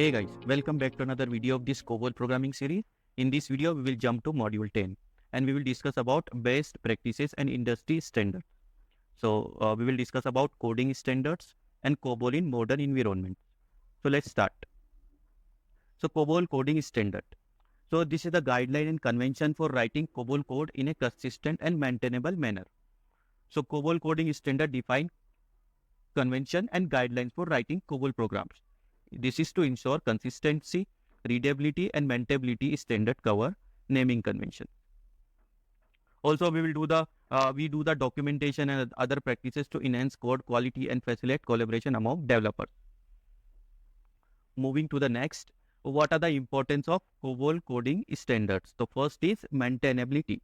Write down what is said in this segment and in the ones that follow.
Hey guys, welcome back to another video of this COBOL programming series. In this video, we will jump to module 10 and we will discuss about best practices and industry standards. So we will discuss about coding standards and COBOL in modern environments. So let's start. So COBOL coding standard. So this is the guideline and convention for writing COBOL code in a consistent and maintainable manner. So COBOL coding standard define convention and guidelines for writing COBOL programs. This is to ensure consistency, readability, and maintainability standard cover naming convention. Also, we do the documentation and other practices to enhance code quality and facilitate collaboration among developers. Moving to the next, what are the importance of COBOL coding standards? The first is maintainability.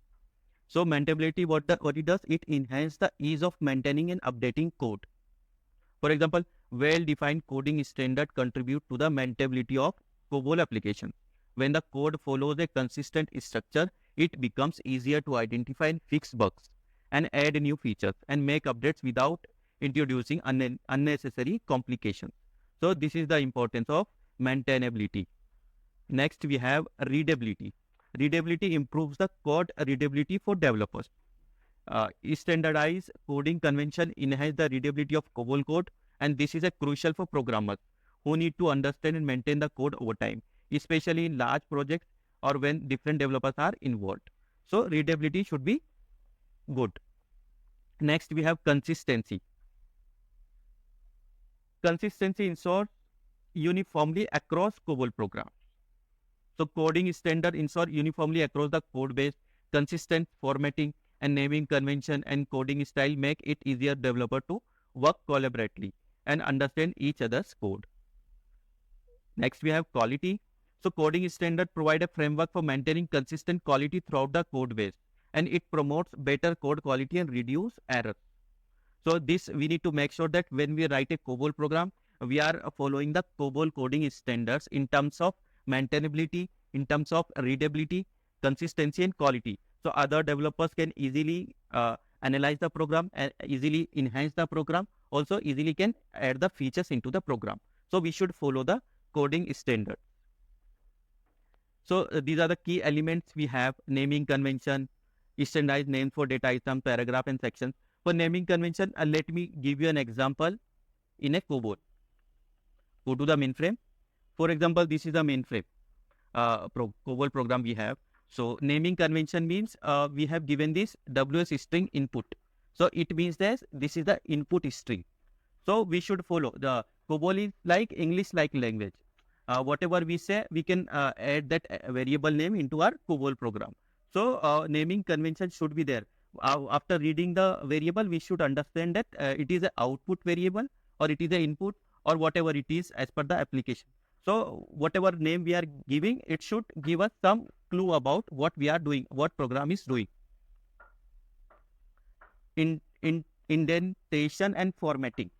So maintainability, what it does, it enhances the ease of maintaining and updating code. For example, well-defined coding standard contribute to the maintainability of COBOL application. When the code follows a consistent structure, it becomes easier to identify and fix bugs and add new features and make updates without introducing unnecessary complications. So this is the importance of maintainability. Next, we have readability. Readability improves the code readability for developers. Standardized coding convention enhance the readability of COBOL code, and this is a crucial for programmers who need to understand and maintain the code over time, especially in large projects or when different developers are involved. So readability should be good. Next, we have consistency. Consistency ensures uniformly across COBOL programs. So coding standard ensure uniformly across the code base. Consistent formatting and naming convention and coding style make it easier developer to work collaboratively and understand each other's code. Next, we have quality. So coding standard provide a framework for maintaining consistent quality throughout the code base, and it promotes better code quality and reduce errors. So this we need to make sure that when we write a COBOL program, we are following the COBOL coding standards in terms of maintainability, in terms of readability, consistency, and quality. So other developers can easily analyze the program and easily enhance the program. Also easily can add the features into the program. So we should follow the coding standard. So these are the key elements we have: naming convention, standardized names for data item, paragraph, and sections. For naming convention, let me give you an example in a COBOL. Go to the mainframe. For example, this is the mainframe COBOL program we have. So naming convention means we have given this WS string input. So it means that this is the input string. So we should follow the COBOL is like English like language. Whatever we say, we can add that variable name into our COBOL program. So naming convention should be there. After reading the variable, we should understand that it is an output variable or it is an input or whatever it is as per the application. So whatever name we are giving, it should give us some clue about what we are doing, what program is doing. In indentation and formatting.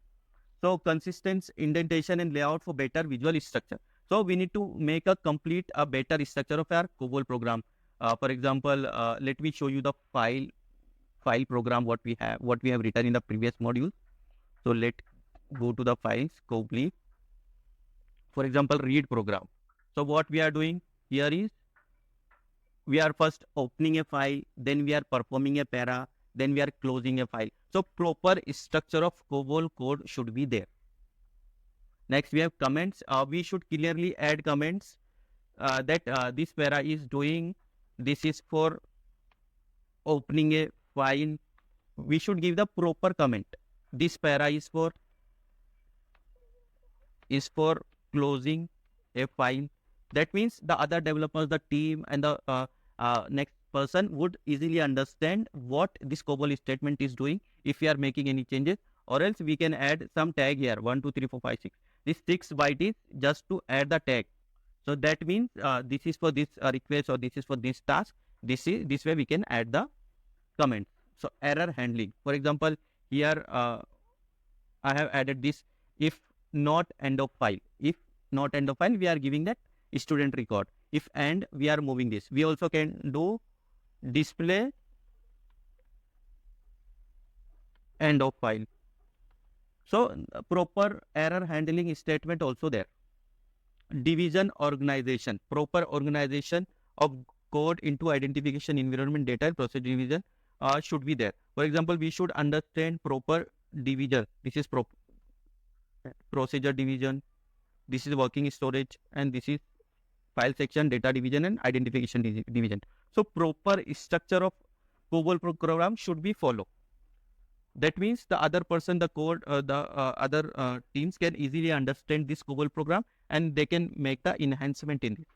So consistent indentation and layout for better visual structure. So we need to make a better structure of our COBOL program. For example, let me show you the file program what we have written in the previous module. So let's go to the files, COBOL. For example, read program. So what we are doing here is we are first opening a file, then we are performing a para, then we are closing a file. So proper structure of COBOL code should be there. Next, we have comments. We should clearly add comments that this para is doing. This is for opening a file. We should give the proper comment. This para is for closing a file. That means the other developers, the team, and the next person would easily understand what this COBOL statement is doing if we are making any changes. Or else we can add some tag here, 1, 2, 3, 4, 5, 6. This 6 byte is just to add the tag. So that means this is for this request or this is for this task. This way we can add the comment. So error handling. For example, here I have added this if not end of file. If not end of file, we are giving that student record. If and, we are moving this. We also can do display end of file. So proper error handling statement also there. division organization, proper organization of code into identification, environment, data, and procedure division should be there. For example, we should understand proper division. This is procedure division, this is working storage, and this is file section, data division, and identification division. So proper structure of COBOL program should be followed. That means the other person, the code, other teams can easily understand this COBOL program and they can make the enhancement in it.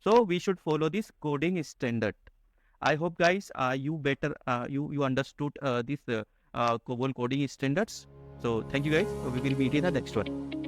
So we should follow this coding standard. I hope guys you understood this COBOL coding standards. So thank you guys. We will meet in the next one.